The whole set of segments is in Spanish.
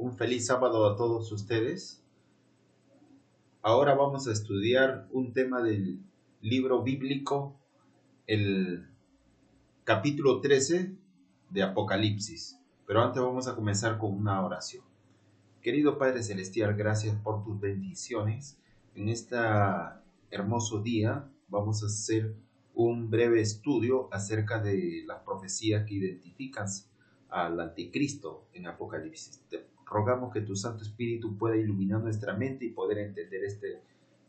Un feliz sábado a todos ustedes. Ahora vamos a estudiar un tema del libro bíblico, el capítulo 13 de Apocalipsis. Pero antes vamos a comenzar con una oración. Querido Padre Celestial, gracias por tus bendiciones. En este hermoso día vamos a hacer un breve estudio acerca de las profecías que identifican al anticristo en Apocalipsis. Te rogamos que tu Santo Espíritu pueda iluminar nuestra mente y poder entender este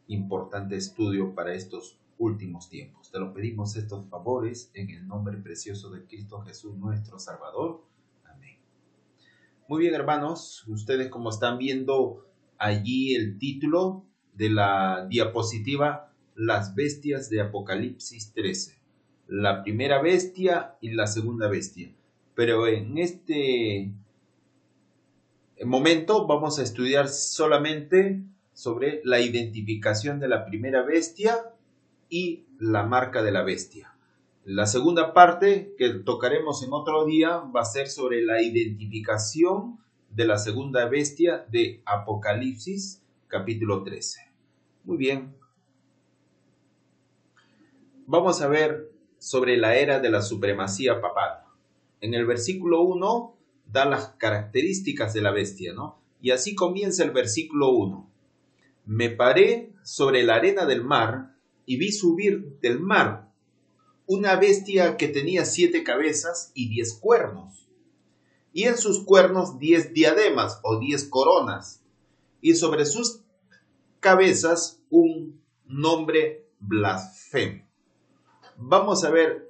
importante estudio para estos últimos tiempos. Te lo pedimos estos favores en el nombre precioso de Cristo Jesús, nuestro Salvador. Amén. Muy bien, hermanos, ustedes como están viendo allí el título de la diapositiva, las bestias de Apocalipsis 13. La primera bestia y la segunda bestia. Pero en este momento vamos a estudiar solamente sobre la identificación de la primera bestia y la marca de la bestia. La segunda parte que tocaremos en otro día va a ser sobre la identificación de la segunda bestia de Apocalipsis capítulo 13. Muy bien. Vamos a ver sobre la era de la supremacía papal. En el versículo 1 da las características de la bestia, ¿no? Y así comienza el versículo 1. Me paré sobre la arena del mar y vi subir del mar una bestia que tenía 7 cabezas y 10 cuernos, y en sus cuernos 10 diademas o 10 coronas, y sobre sus cabezas un nombre blasfemo. Vamos a ver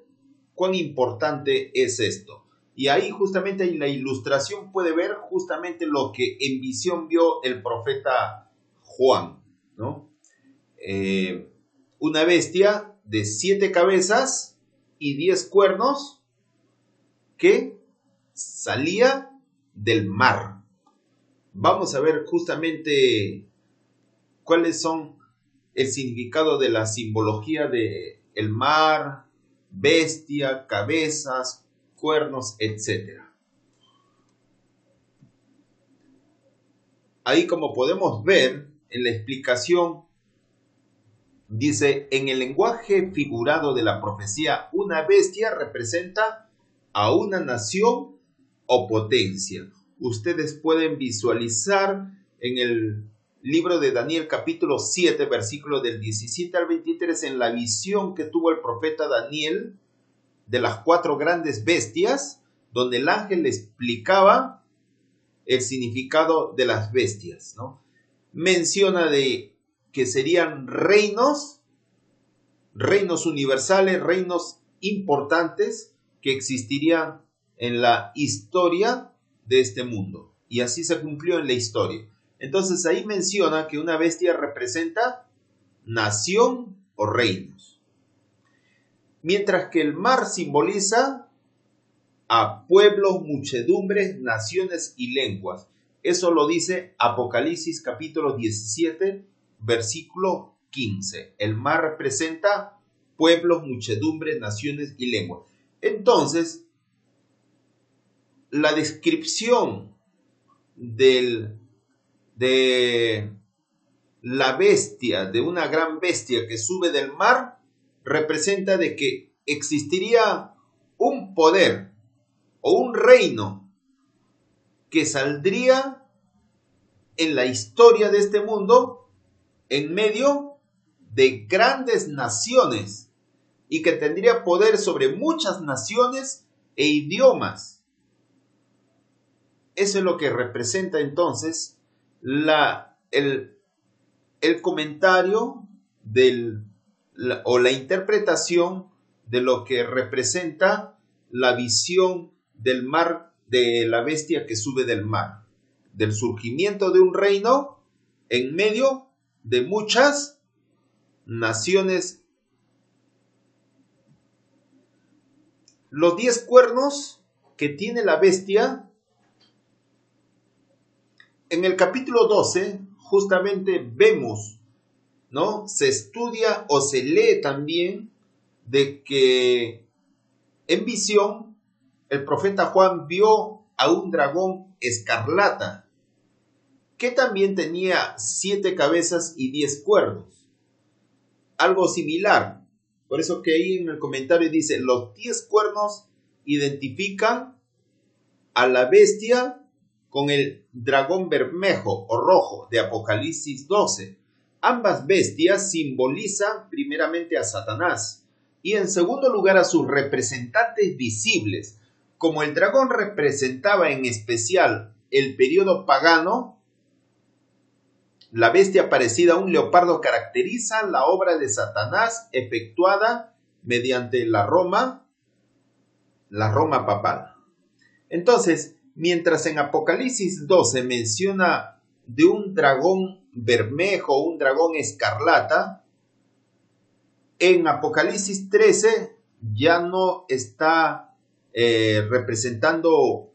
cuán importante es esto. Y ahí justamente en la ilustración puede ver justamente lo que en visión vio el profeta Juan, ¿no? Una bestia de 7 cabezas y 10 cuernos que salía del mar. Vamos a ver justamente cuáles son el significado de la simbología de el mar, bestia, cabezas, cuernos, etc. Ahí, como podemos ver en la explicación, dice, en el lenguaje figurado de la profecía, una bestia representa a una nación o potencia. Ustedes pueden visualizar en el libro de Daniel capítulo 7, versículos del 17 al 23, en la visión que tuvo el profeta Daniel de las 4 grandes bestias, donde el ángel le explicaba el significado de las bestias, ¿no? Menciona de que serían reinos universales, reinos importantes que existirían en la historia de este mundo. Y así se cumplió en la historia. Entonces ahí menciona que una bestia representa nación o reinos. Mientras que el mar simboliza a pueblos, muchedumbres, naciones y lenguas. Eso lo dice Apocalipsis capítulo 17, versículo 15. El mar representa pueblos, muchedumbres, naciones y lenguas. Entonces, la descripción de la bestia, de una gran bestia que sube del mar, representa de que existiría un poder o un reino que saldría en la historia de este mundo en medio de grandes naciones y que tendría poder sobre muchas naciones e idiomas. Eso es lo que representa entonces el comentario o la interpretación de lo que representa la visión del mar, de la bestia que sube del mar, del surgimiento de un reino en medio de muchas naciones. Los 10 cuernos que tiene la bestia, en el capítulo 12 justamente vemos, ¿no? Se estudia o se lee también de que en visión el profeta Juan vio a un dragón escarlata que también tenía 7 cabezas y 10 cuernos. Algo similar. Por eso que ahí en el comentario dice, los 10 cuernos identifican a la bestia con el dragón bermejo o rojo de Apocalipsis 12. Ambas bestias simbolizan primeramente a Satanás y en segundo lugar a sus representantes visibles. Como el dragón representaba en especial el periodo pagano, la bestia parecida a un leopardo caracteriza la obra de Satanás efectuada mediante la Roma papal. Entonces, mientras en Apocalipsis 12 menciona de un dragón bermejo, un dragón escarlata, en Apocalipsis 13 ya no está representando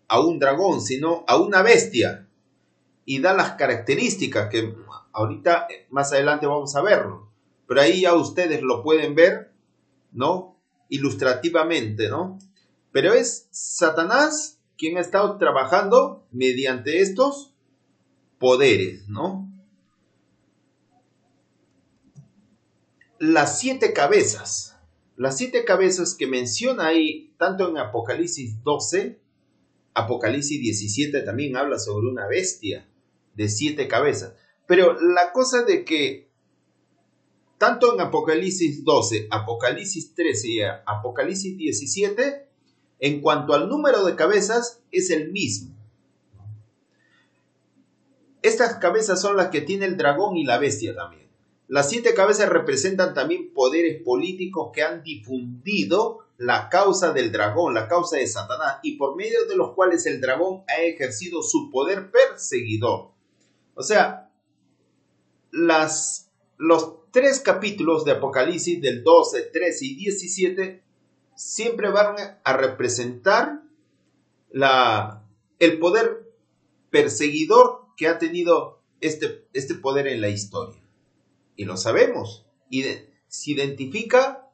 a un dragón, sino a una bestia. Y da las características que ahorita más adelante vamos a verlo. Pero ahí ya ustedes lo pueden ver, ¿no? Ilustrativamente, ¿no? Pero es Satanás quien ha estado trabajando mediante estos poderes, ¿no? Las 7 cabezas que menciona ahí, tanto en Apocalipsis 12, Apocalipsis 17 también habla sobre una bestia de 7 cabezas. Pero la cosa de que tanto en Apocalipsis 12, Apocalipsis 13 y Apocalipsis 17, en cuanto al número de cabezas, es el mismo. Estas cabezas son las que tiene el dragón y la bestia también. Las 7 cabezas representan también poderes políticos que han difundido la causa del dragón, la causa de Satanás, y por medio de los cuales el dragón ha ejercido su poder perseguidor. O sea, los 3 capítulos de Apocalipsis del 12, 13 y 17 siempre van a representar el poder perseguidor que ha tenido este poder en la historia. Y lo sabemos. Y se identifica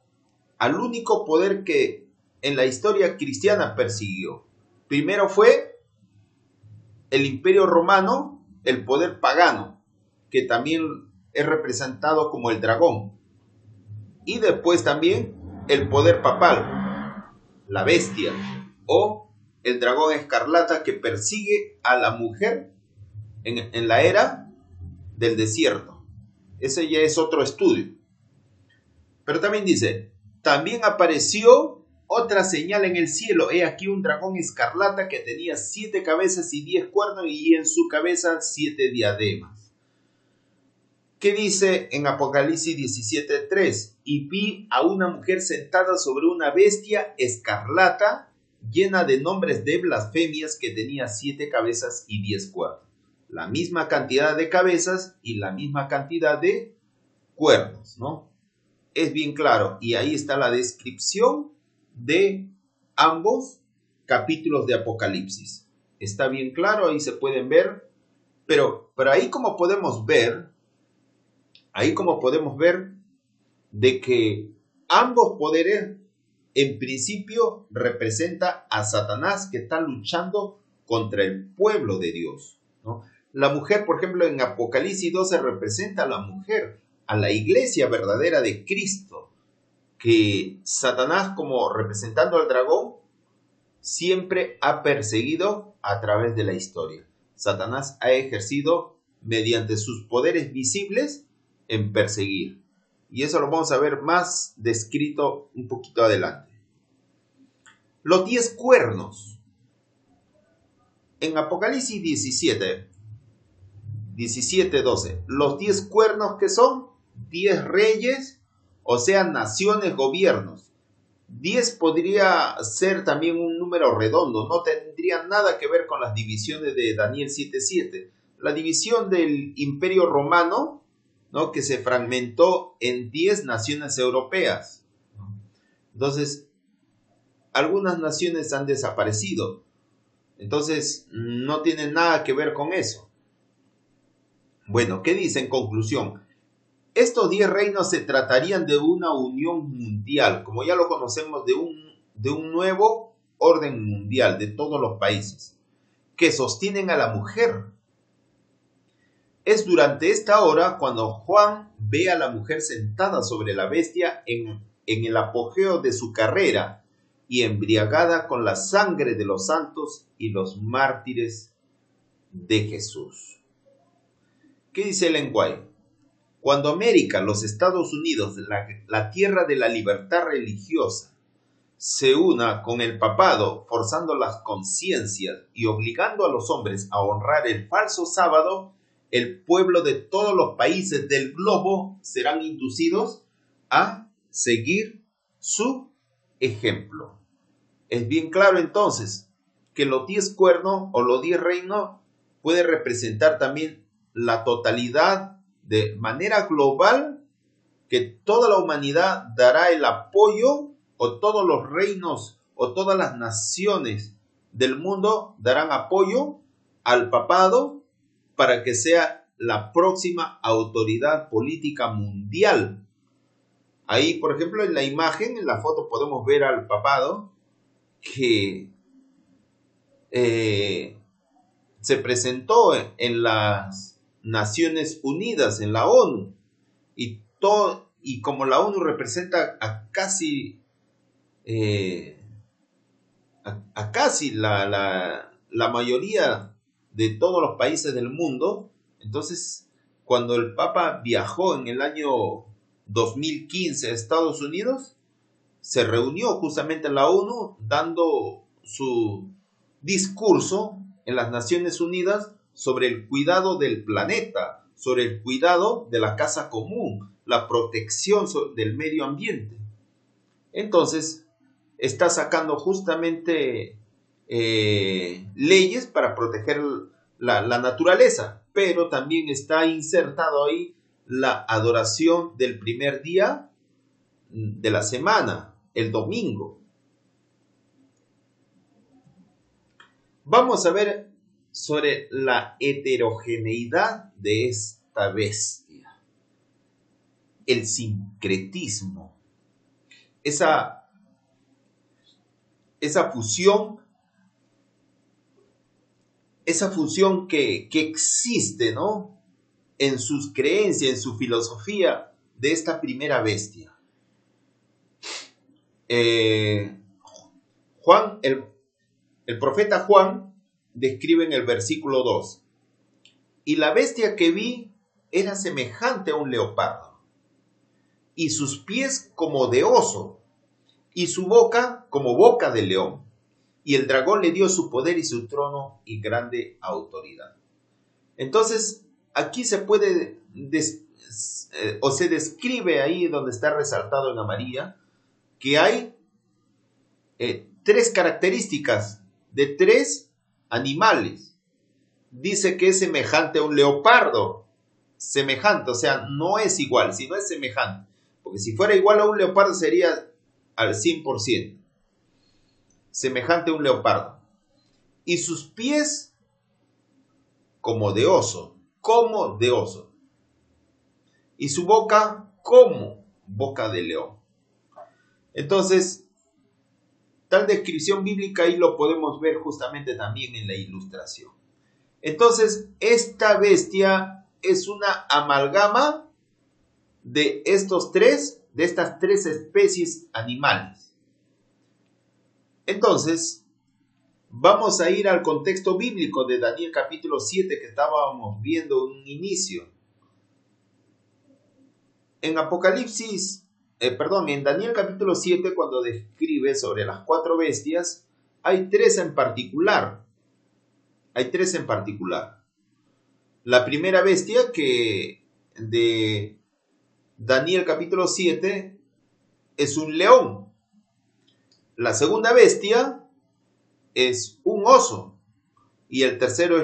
al único poder que en la historia cristiana persiguió. Primero fue el Imperio Romano, el poder pagano, que también es representado como el dragón. Y después también el poder papal, la bestia, o el dragón escarlata que persigue a la mujer en la era del desierto. Ese ya es otro estudio. Pero también dice, también apareció otra señal en el cielo. He aquí un dragón escarlata que tenía 7 cabezas y 10 cuernos y en su cabeza 7 diademas. ¿Qué dice en Apocalipsis 17:3? Y vi a una mujer sentada sobre una bestia escarlata llena de nombres de blasfemias que tenía 7 cabezas y 10 cuernos. La misma cantidad de cabezas y la misma cantidad de cuernos, ¿no? Es bien claro. Y ahí está la descripción de ambos capítulos de Apocalipsis. Está bien claro, ahí se pueden ver. Pero ahí como podemos ver de que ambos poderes en principio representa a Satanás que está luchando contra el pueblo de Dios, ¿no? La mujer, por ejemplo, en Apocalipsis 12 representa a la mujer, a la iglesia verdadera de Cristo, que Satanás, como representando al dragón, siempre ha perseguido a través de la historia. Satanás ha ejercido mediante sus poderes visibles en perseguir. Y eso lo vamos a ver más descrito un poquito adelante. Los 10 cuernos. En Apocalipsis 17:12, los 10 cuernos que son 10 reyes, o sea, naciones, gobiernos. 10 podría ser también un número redondo, no tendría nada que ver con las divisiones de Daniel 7:7. La división del Imperio Romano, ¿no?, que se fragmentó en 10 naciones europeas. Entonces, algunas naciones han desaparecido. Entonces, no tiene nada que ver con eso. Bueno, ¿qué dice en conclusión? Estos 10 reinos se tratarían de una unión mundial, como ya lo conocemos, de un nuevo orden mundial de todos los países, que sostienen a la mujer Es durante esta hora cuando Juan ve a la mujer sentada sobre la bestia en el apogeo de su carrera y embriagada con la sangre de los santos y los mártires de Jesús. ¿Qué dice Ellen White? Cuando América, los Estados Unidos, la tierra de la libertad religiosa, se una con el papado, forzando las conciencias y obligando a los hombres a honrar el falso sábado, el pueblo de todos los países del globo serán inducidos a seguir su ejemplo. Es bien claro entonces que los 10 cuernos o los 10 reinos puede representar también la totalidad de manera global, que toda la humanidad dará el apoyo, o todos los reinos o todas las naciones del mundo darán apoyo al papado para que sea la próxima autoridad política mundial. Ahí, por ejemplo, en la imagen, en la foto, podemos ver al papado que se presentó en las Naciones Unidas, en la ONU, y como la ONU representa a casi la mayoría de todos los países del mundo, entonces cuando el Papa viajó en el año 2015 a Estados Unidos, se reunió justamente en la ONU dando su discurso en las Naciones Unidas sobre el cuidado del planeta, sobre el cuidado de la casa común, la protección del medio ambiente. Entonces, está sacando justamente leyes para proteger la naturaleza, pero también está insertado ahí la adoración del primer día de la semana, el domingo. Vamos a ver sobre la heterogeneidad de esta bestia, el sincretismo, esa fusión que existe, ¿no?, en sus creencias, en su filosofía de esta primera bestia. Juan, el profeta Juan describe en el versículo 2: y la bestia que vi era semejante a un leopardo, y sus pies como de oso, y su boca como boca de león. Y el dragón le dio su poder y su trono y grande autoridad. Entonces, aquí se puede, se describe ahí donde está resaltado en amarilla, que hay 3 características de 3 animales. Dice que es semejante a un leopardo. Semejante, o sea, no es igual, sino es semejante. Porque si fuera igual a un leopardo sería al 100%. Semejante a un leopardo. Y sus pies como de oso. Y su boca como boca de león. Entonces, tal descripción bíblica ahí lo podemos ver justamente también en la ilustración. Entonces, esta bestia es una amalgama de estas 3 especies animales. Entonces, vamos a ir al contexto bíblico de Daniel capítulo 7 que estábamos viendo en un inicio. En Daniel capítulo 7, cuando describe sobre las 4 bestias, hay 3 en particular. La primera bestia que de Daniel capítulo 7 es un león. La segunda bestia es un oso. Y el tercero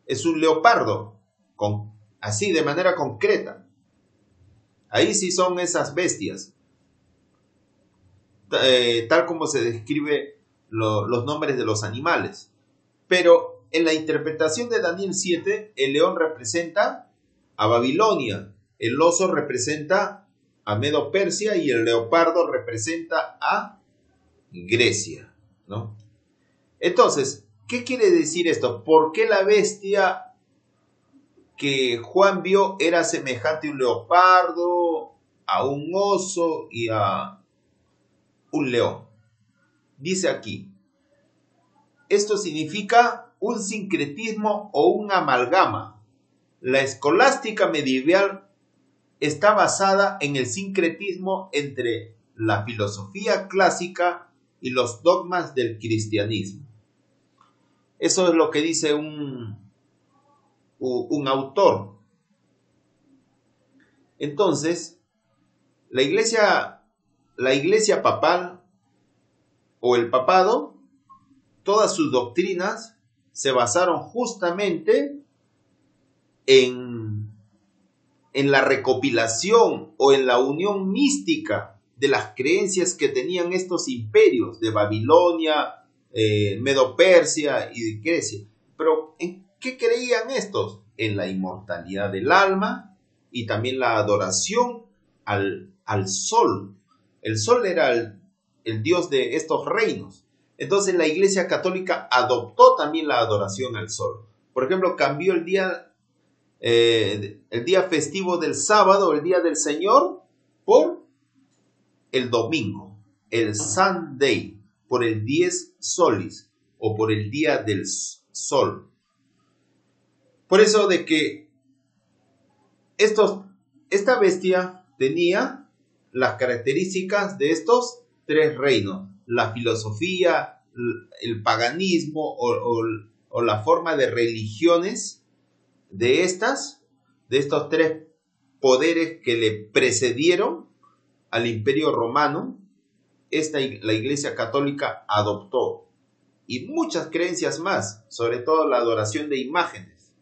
es un leopardo. Así, de manera concreta. Ahí sí son esas bestias. Tal como se describe los nombres de los animales. Pero en la interpretación de Daniel 7, el león representa a Babilonia. El oso representa a Medo-Persia y el leopardo representa a Grecia, ¿no? Entonces, ¿qué quiere decir esto? ¿Por qué la bestia que Juan vio era semejante a un leopardo, a un oso y a un león. Dice aquí, esto significa un sincretismo o un amalgama. La escolástica medieval está basada en el sincretismo entre la filosofía clásica y los dogmas del cristianismo. Eso es lo que dice un autor. Entonces, la iglesia papal o el papado, todas sus doctrinas se basaron justamente en la recopilación o en la unión mística de las creencias que tenían estos imperios de Babilonia, Medo-Persia y de Grecia. Pero ¿en qué creían estos? En la inmortalidad del alma y también la adoración al sol. El sol era el dios de estos reinos. Entonces la Iglesia Católica adoptó también la adoración al sol. Por ejemplo, cambió el día festivo del sábado, el día del Señor, por el domingo, el Sunday, por el 10 solis o por el día del sol. Por eso de que esta bestia tenía las características de estos tres reinos: la filosofía, el paganismo o la forma de religiones de estos tres poderes que le precedieron al Imperio Romano. La Iglesia Católica adoptó, y muchas creencias más, sobre todo la adoración de imágenes.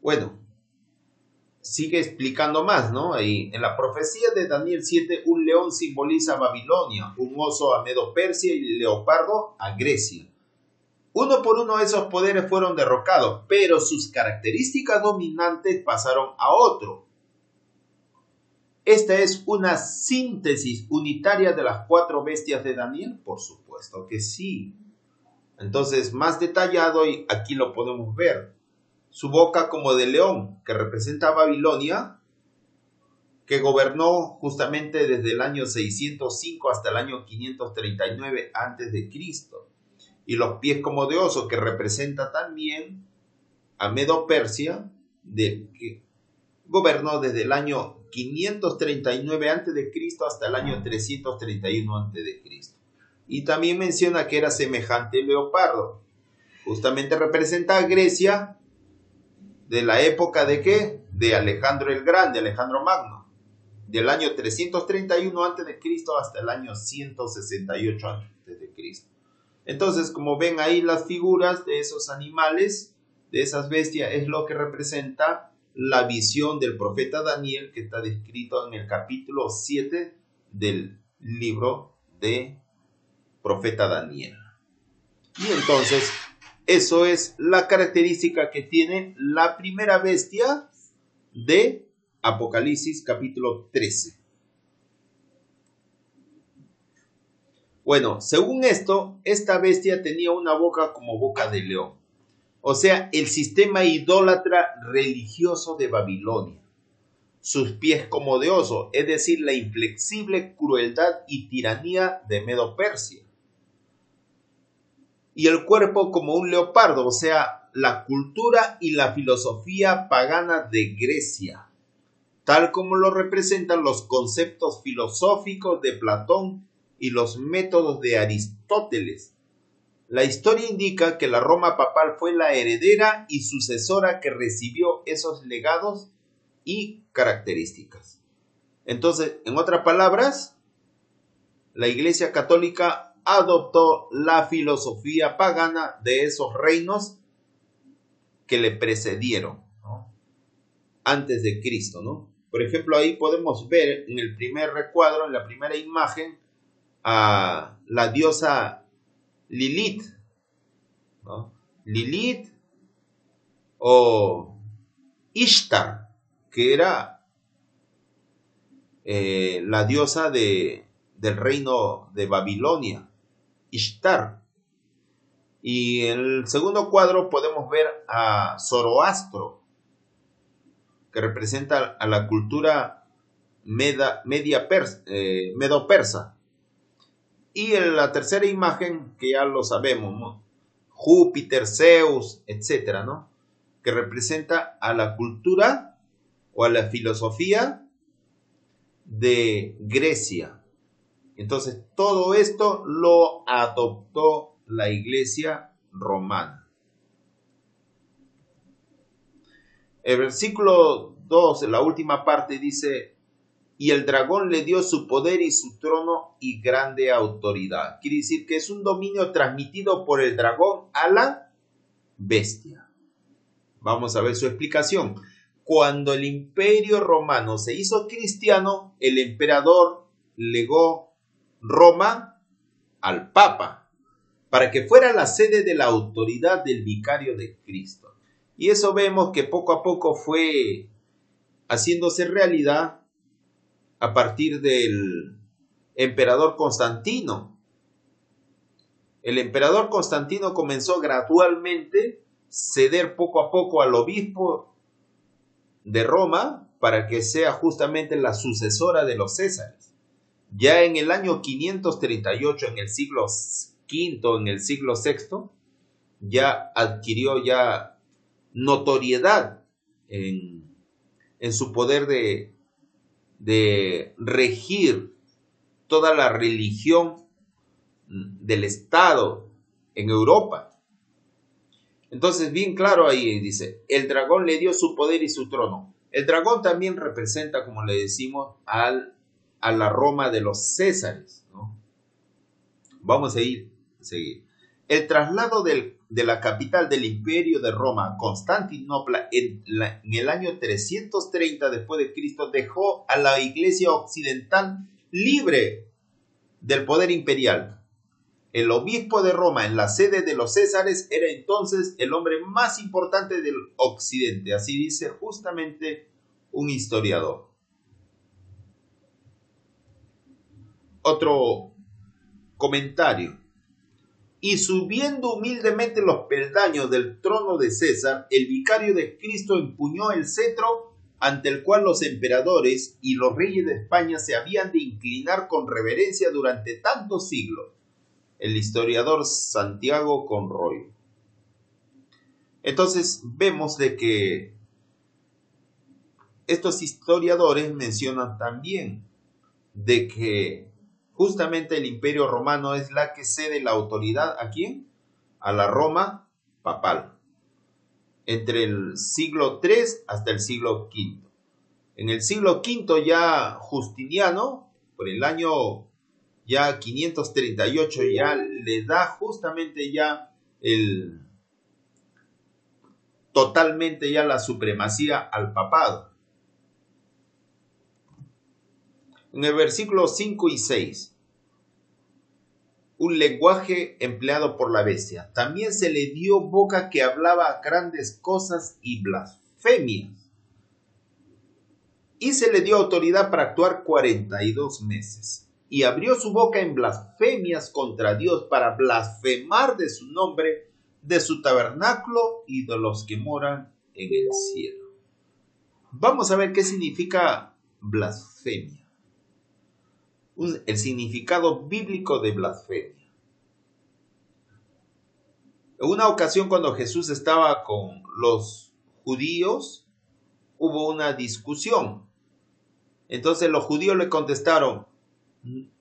Bueno, sigue explicando más, ¿no? Ahí, en la profecía de Daniel 7, un león simboliza a Babilonia, un oso a Medo-Persia y el leopardo a Grecia. Uno por uno esos poderes fueron derrocados, pero sus características dominantes pasaron a otro. ¿Esta es una síntesis unitaria de las 4 bestias de Daniel? Por supuesto que sí. Entonces, más detallado, y aquí lo podemos ver. Su boca como de león, que representa a Babilonia, que gobernó justamente desde el año 605 hasta el año 539 a.C., y los pies como de oso, que representa también a Medo-Persia, que gobernó desde el año 539 a.C. hasta el año 331 a.C. Y también menciona que era semejante al leopardo. Justamente representa a Grecia de la época de ¿qué? De Alejandro el Grande, Alejandro Magno, del año 331 a.C. hasta el año 168 a.C. Entonces, como ven ahí, las figuras de esos animales, de esas bestias, es lo que representa la visión del profeta Daniel, que está descrito en el capítulo 7 del libro de profeta Daniel. Y entonces, eso es la característica que tiene la primera bestia de Apocalipsis capítulo 13. Bueno, según esto, esta bestia tenía una boca como boca de león. O sea, el sistema idólatra religioso de Babilonia. Sus pies como de oso, es decir, la inflexible crueldad y tiranía de Medo-Persia. Y el cuerpo como un leopardo, o sea, la cultura y la filosofía pagana de Grecia, tal como lo representan los conceptos filosóficos de Platón y los métodos de Aristóteles. La historia indica que la Roma papal fue la heredera y sucesora que recibió esos legados y características. Entonces, en otras palabras, la Iglesia Católica adoptó la filosofía pagana de esos reinos que le precedieron, ¿no? Antes de Cristo, ¿no? Por ejemplo, ahí podemos ver en el primer recuadro, en la primera imagen, a la diosa Lilith, ¿no? Lilith o Ishtar, que era la diosa del reino de Babilonia, Ishtar. Y en el segundo cuadro podemos ver a Zoroastro, que representa a la cultura medo-persa. Y en la tercera imagen, que ya lo sabemos, ¿no? Júpiter, Zeus, etcétera, ¿no? Que representa a la cultura o a la filosofía de Grecia. Entonces, todo esto lo adoptó la Iglesia romana. El versículo 2, la última parte, dice: y el dragón le dio su poder y su trono y grande autoridad. Quiere decir que es un dominio transmitido por el dragón a la bestia. Vamos a ver su explicación. Cuando el Imperio Romano se hizo cristiano, el emperador legó Roma al Papa para que fuera la sede de la autoridad del vicario de Cristo. Y eso vemos que poco a poco fue haciéndose realidad a partir del emperador Constantino. El emperador Constantino comenzó gradualmente a ceder poco a poco al obispo de Roma para que sea justamente la sucesora de los Césares. Ya en el año 538, en el siglo V, en el siglo VI, ya adquirió ya notoriedad en su poder de regir toda la religión del Estado en Europa. Entonces, bien claro ahí dice, el dragón le dio su poder y su trono. El dragón también representa, como le decimos, a la Roma de los Césares, ¿no? Vamos a seguir. El traslado de la capital del Imperio de Roma a Constantinopla en el año 330 después de Cristo dejó a la Iglesia occidental libre del poder imperial. El obispo de Roma, en la sede de los Césares, era entonces el hombre más importante del occidente. Así dice justamente un historiador. Otro comentario. Y subiendo humildemente los peldaños del trono de César, el vicario de Cristo empuñó el cetro ante el cual los emperadores y los reyes de España se habían de inclinar con reverencia durante tantos siglos. El historiador Santiago Conroy. Entonces vemos de que estos historiadores mencionan también de que justamente el Imperio Romano es la que cede la autoridad ¿a quién? A la Roma papal. Entre el siglo III hasta el siglo V. En el siglo V ya Justiniano, por el año ya 538, ya le da justamente ya totalmente ya la supremacía al papado. En el versículo 5 y 6, un lenguaje empleado por la bestia. También se le dio boca que hablaba grandes cosas y blasfemias. Y se le dio autoridad para actuar 42 meses. Y abrió su boca en blasfemias contra Dios para blasfemar de su nombre, de su tabernáculo y de los que moran en el cielo. Vamos a ver qué significa blasfemia. El significado bíblico de blasfemia. En una ocasión, cuando Jesús estaba con los judíos, hubo una discusión. Entonces los judíos le contestaron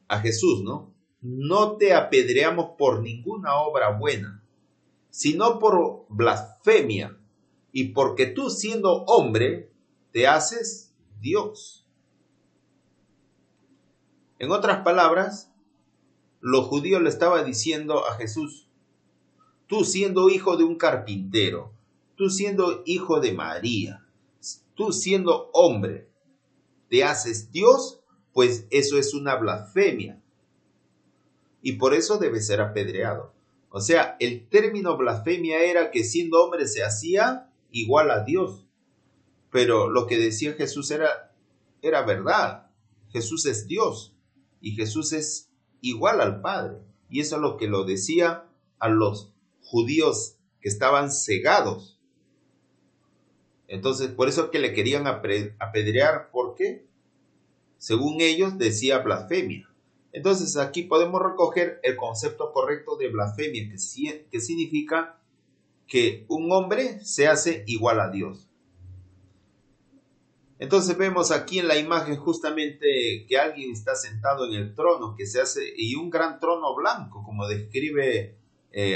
a Jesús, ¿no? No te apedreamos por ninguna obra buena, sino por blasfemia, y porque tú, siendo hombre, te haces Dios. En otras palabras, los judíos le estaban diciendo a Jesús, tú siendo hijo de un carpintero, tú siendo hijo de María, tú siendo hombre, te haces Dios, pues eso es una blasfemia. Y por eso debe ser apedreado. O sea, el término blasfemia era que siendo hombre se hacía igual a Dios. Pero lo que decía Jesús era verdad. Jesús es Dios y Jesús es igual al Padre. Y eso es lo que lo decía a los judíos que estaban cegados. Entonces, por eso que le querían apedrear, porque según ellos decía blasfemia. Entonces, aquí podemos recoger el concepto correcto de blasfemia, que significa que un hombre se hace igual a Dios. Entonces vemos aquí en la imagen justamente que alguien está sentado en el trono, que se hace, y un gran trono blanco, como describe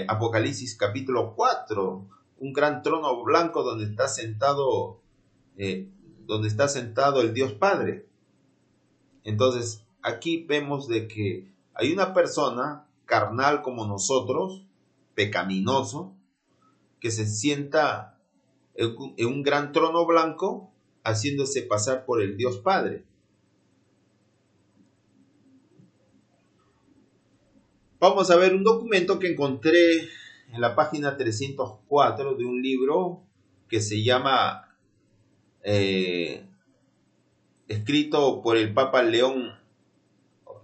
Apocalipsis capítulo 4, un gran trono blanco donde está sentado el Dios Padre. Entonces aquí vemos de que hay una persona carnal como nosotros, pecaminoso, que se sienta en un gran trono blanco, haciéndose pasar por el Dios Padre. Vamos a ver un documento que encontré en la página 304 de un libro que se llama, escrito por el Papa León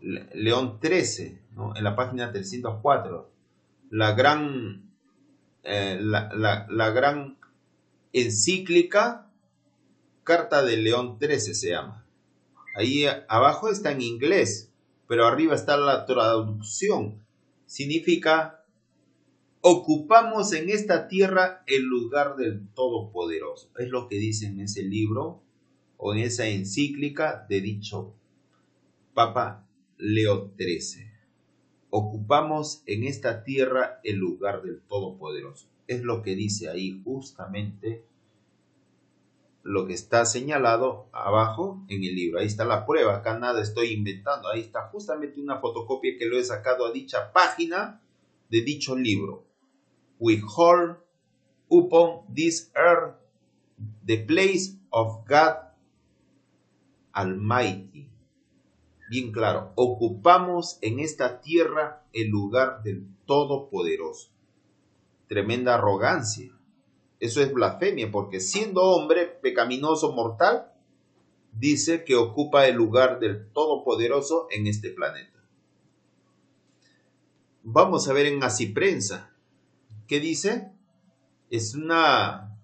XIII, ¿no? En la página 304, la gran encíclica Carta de León XIII se llama. Ahí abajo está en inglés, pero arriba está la traducción. Significa: ocupamos en esta tierra el lugar del Todopoderoso. Es lo que dice en ese libro o en esa encíclica de dicho Papa Leo XIII. Ocupamos en esta tierra el lugar del Todopoderoso. Es lo que dice ahí justamente lo que está señalado abajo en el libro. Ahí está la prueba, acá nada estoy inventando. Ahí está justamente una fotocopia que lo he sacado a dicha página de dicho libro. We hold upon this earth the place of God Almighty. Bien claro, ocupamos en esta tierra el lugar del Todopoderoso. Tremenda arrogancia. Eso es blasfemia, porque siendo hombre pecaminoso mortal, dice que ocupa el lugar del Todopoderoso en este planeta. Vamos a ver en Asiprensa. ¿Qué dice? Es una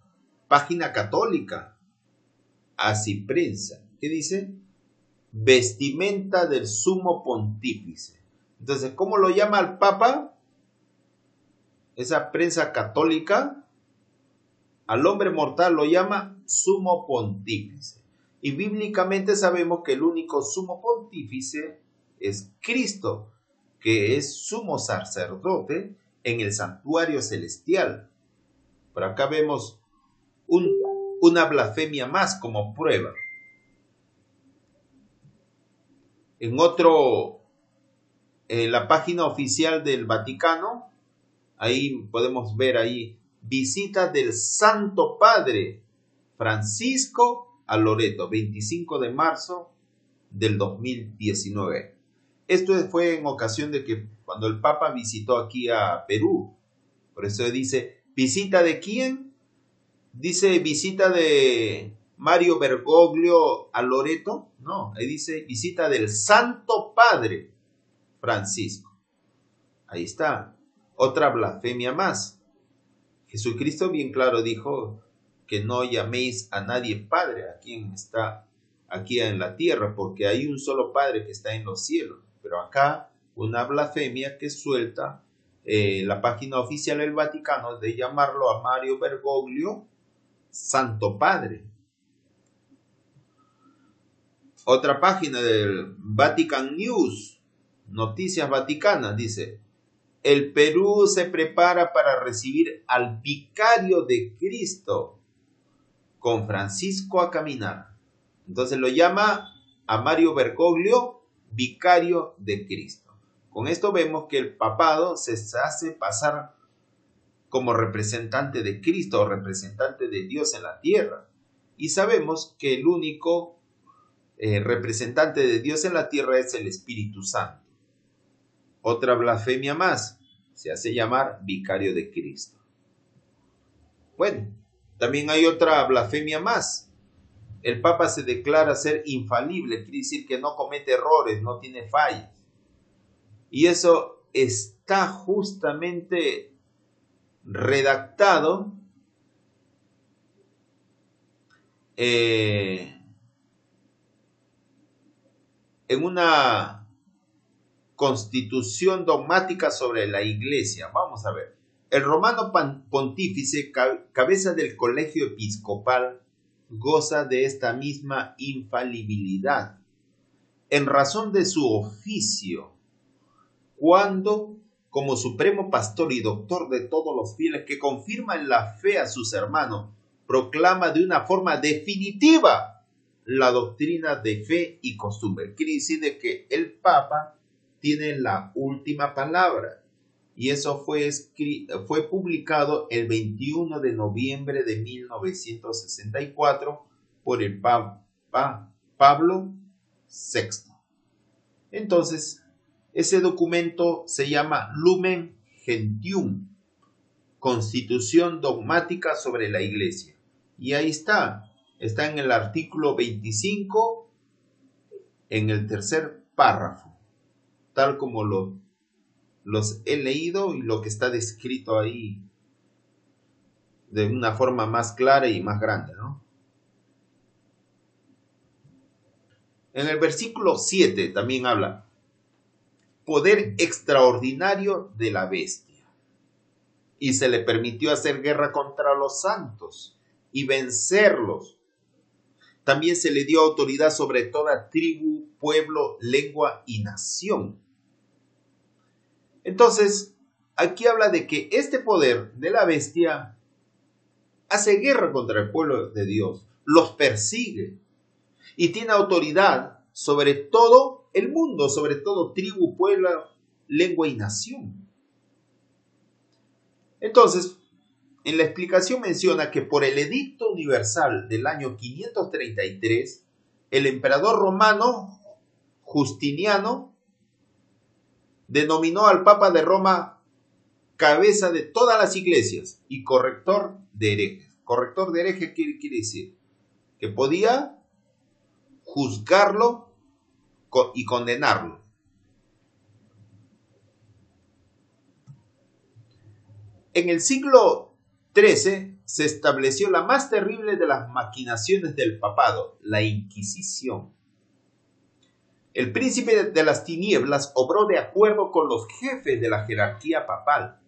página católica. Asiprensa. ¿Qué dice? Vestimenta del sumo pontífice. Entonces, ¿cómo lo llama el Papa? Esa prensa católica, al hombre mortal lo llama sumo pontífice. Y bíblicamente sabemos que el único sumo pontífice es Cristo, que es sumo sacerdote en el santuario celestial. Por acá vemos una blasfemia más como prueba. En la página oficial del Vaticano, ahí podemos ver ahí: visita del Santo Padre Francisco a Loreto, 25 de marzo del 2019. Esto fue en ocasión de que cuando el Papa visitó aquí a Perú. Por eso dice, ¿visita de quién? Dice, visita de Mario Bergoglio a Loreto. No, ahí dice, visita del Santo Padre Francisco. Ahí está, otra blasfemia más. Jesucristo bien claro dijo que no llaméis a nadie Padre, a quien está aquí en la tierra, porque hay un solo Padre que está en los cielos. Pero acá una blasfemia que suelta la página oficial del Vaticano de llamarlo a Mario Bergoglio Santo Padre. Otra página del Vatican News, Noticias Vaticanas, dice: el Perú se prepara para recibir al vicario de Cristo con Francisco a caminar. Entonces lo llama a Mario Bergoglio vicario de Cristo. Con esto vemos que el papado se hace pasar como representante de Cristo o representante de Dios en la tierra. Y sabemos que el único representante de Dios en la tierra es el Espíritu Santo. Otra blasfemia más, se hace llamar vicario de Cristo. Bueno, también hay otra blasfemia más. El Papa se declara ser infalible, quiere decir que no comete errores, no tiene fallas. Y eso está justamente redactado en una constitución dogmática sobre la Iglesia. Vamos a ver. El romano pontífice, cabeza del colegio episcopal, goza de esta misma infalibilidad en razón de su oficio, cuando, como supremo pastor y doctor de todos los fieles que confirma en la fe a sus hermanos, proclama de una forma definitiva la doctrina de fe y costumbre. Quiere decir de que el Papa tiene la última palabra. Y eso fue publicado el 21 de noviembre de 1964 por el Papa Pablo VI. Entonces, ese documento se llama Lumen Gentium, Constitución Dogmática sobre la Iglesia. Y ahí está en el artículo 25, en el tercer párrafo, tal como los he leído y lo que está descrito ahí de una forma más clara y más grande, ¿no? En el versículo 7 también habla poder extraordinario de la bestia. Y se le permitió hacer guerra contra los santos y vencerlos. También se le dio autoridad sobre toda tribu, pueblo, lengua y nación. Entonces, aquí habla de que este poder de la bestia hace guerra contra el pueblo de Dios, los persigue y tiene autoridad sobre todo el mundo, sobre todo tribu, pueblo, lengua y nación. Entonces, en la explicación menciona que por el edicto universal del año 533, el emperador romano Justiniano denominó al Papa de Roma cabeza de todas las iglesias y corrector de herejes. Corrector de herejes quiere decir que podía juzgarlo y condenarlo. En el siglo XIII se estableció la más terrible de las maquinaciones del papado, la Inquisición. El príncipe de las tinieblas obró de acuerdo con los jefes de la jerarquía papal.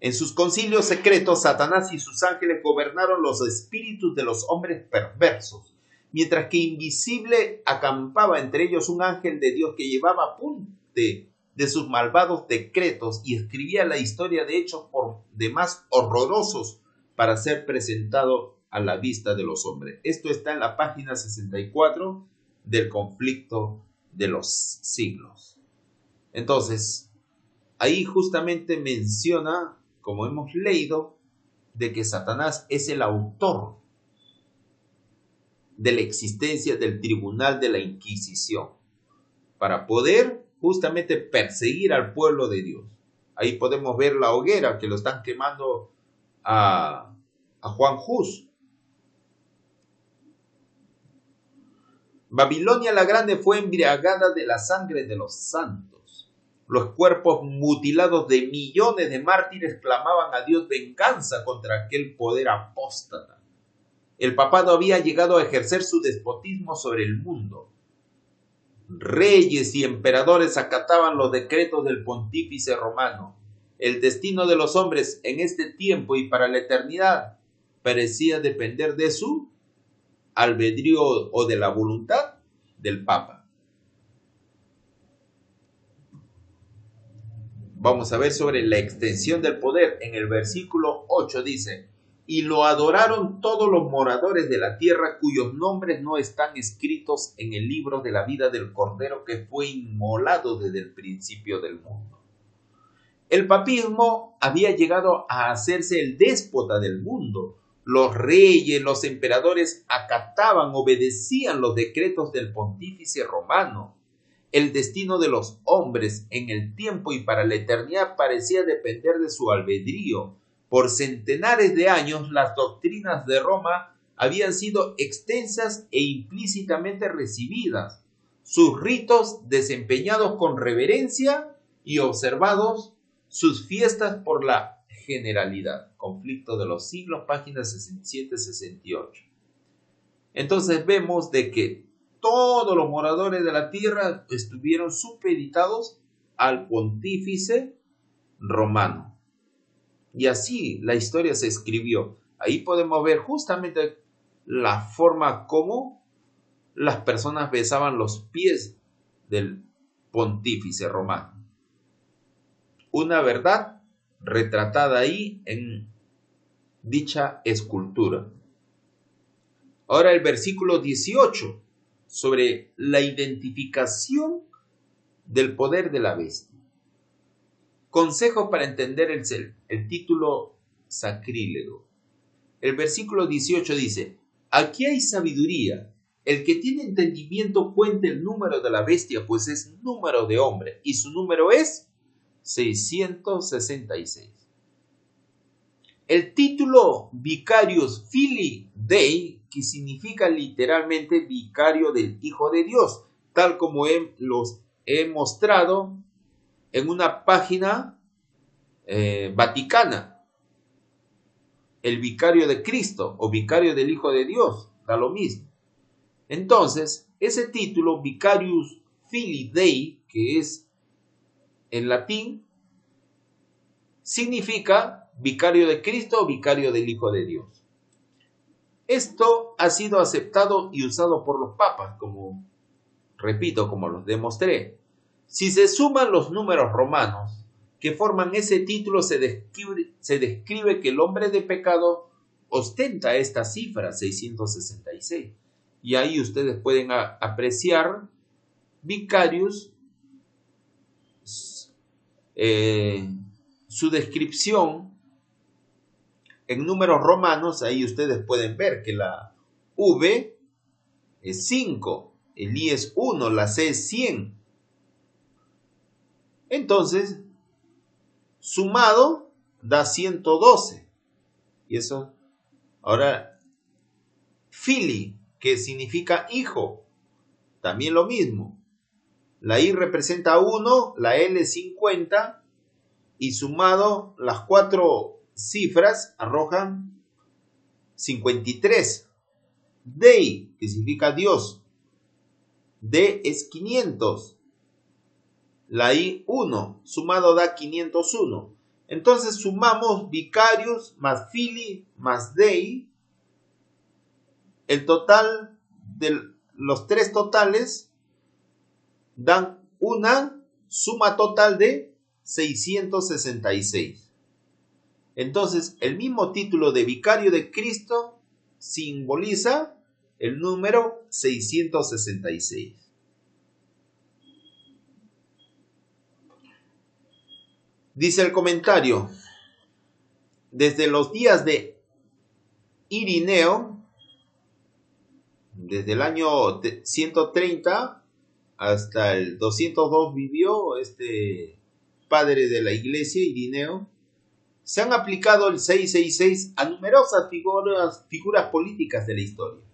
En sus concilios secretos, Satanás y sus ángeles gobernaron los espíritus de los hombres perversos, mientras que invisible acampaba entre ellos un ángel de Dios que llevaba apunte de sus malvados decretos y escribía la historia de hechos por demás horrorosos para ser presentado a la vista de los hombres. Esto está en la página 64 del conflicto de los siglos. Entonces, ahí justamente menciona, como hemos leído, de que Satanás es el autor de la existencia del tribunal de la Inquisición para poder justamente perseguir al pueblo de Dios. Ahí podemos ver la hoguera que lo están quemando a Juan Hus. Babilonia la Grande fue embriagada de la sangre de los santos. Los cuerpos mutilados de millones de mártires clamaban a Dios venganza contra aquel poder apóstata. El papado había llegado a ejercer su despotismo sobre el mundo. Reyes y emperadores acataban los decretos del pontífice romano. El destino de los hombres en este tiempo y para la eternidad parecía depender de su albedrío o de la voluntad del Papa. Vamos a ver sobre la extensión del poder. En el versículo 8 dice: y lo adoraron todos los moradores de la tierra cuyos nombres no están escritos en el libro de la vida del Cordero que fue inmolado desde el principio del mundo. El papismo había llegado a hacerse el déspota del mundo. Los reyes, los emperadores acataban, obedecían los decretos del pontífice romano. El destino de los hombres en el tiempo y para la eternidad parecía depender de su albedrío. Por centenares de años, las doctrinas de Roma habían sido extensas e implícitamente recibidas, sus ritos desempeñados con reverencia y observados, sus fiestas por la generalidad. Conflicto de los siglos, páginas 67-68. Entonces vemos de que todos los moradores de la tierra estuvieron supeditados al pontífice romano. Y así la historia se escribió. Ahí podemos ver justamente la forma como las personas besaban los pies del pontífice romano. Una verdad retratada ahí en dicha escultura. Ahora el versículo 18, sobre la identificación del poder de la bestia. Consejo para entender el título sacrílego. El versículo 18 dice: aquí hay sabiduría. El que tiene entendimiento cuente el número de la bestia, pues es número de hombre, y su número es 666. El título Vicarius Filii Dei, que significa literalmente vicario del Hijo de Dios, tal como los he mostrado en una página vaticana. El vicario de Cristo o vicario del Hijo de Dios, da lo mismo. Entonces, ese título, Vicarius Filii Dei, que es en latín, significa vicario de Cristo o vicario del Hijo de Dios. Esto ha sido aceptado y usado por los papas, como los demostré. Si se suman los números romanos que forman ese título, se describe que el hombre de pecado ostenta esta cifra, 666. Y ahí ustedes pueden apreciar Vicarius, su descripción en números romanos. Ahí ustedes pueden ver que la V es 5, el I es 1, la C es 100. Entonces, sumado da 112. Y eso, ahora, Fili, que significa hijo, también lo mismo. La I representa 1, la L 50, y sumado las 4 cifras arrojan 53. Dei, que significa Dios. D es 500. La I 1, sumado da 501. Entonces sumamos Vicarius más Filii más Dei. El total de los tres totales dan una suma total de 666. Entonces, el mismo título de Vicario de Cristo simboliza el número 666. Dice el comentario: desde los días de Irineo, desde el año 130 hasta el 202 vivió este padre de la iglesia, Irineo. Se han aplicado el 666 a numerosas figuras políticas de la historia.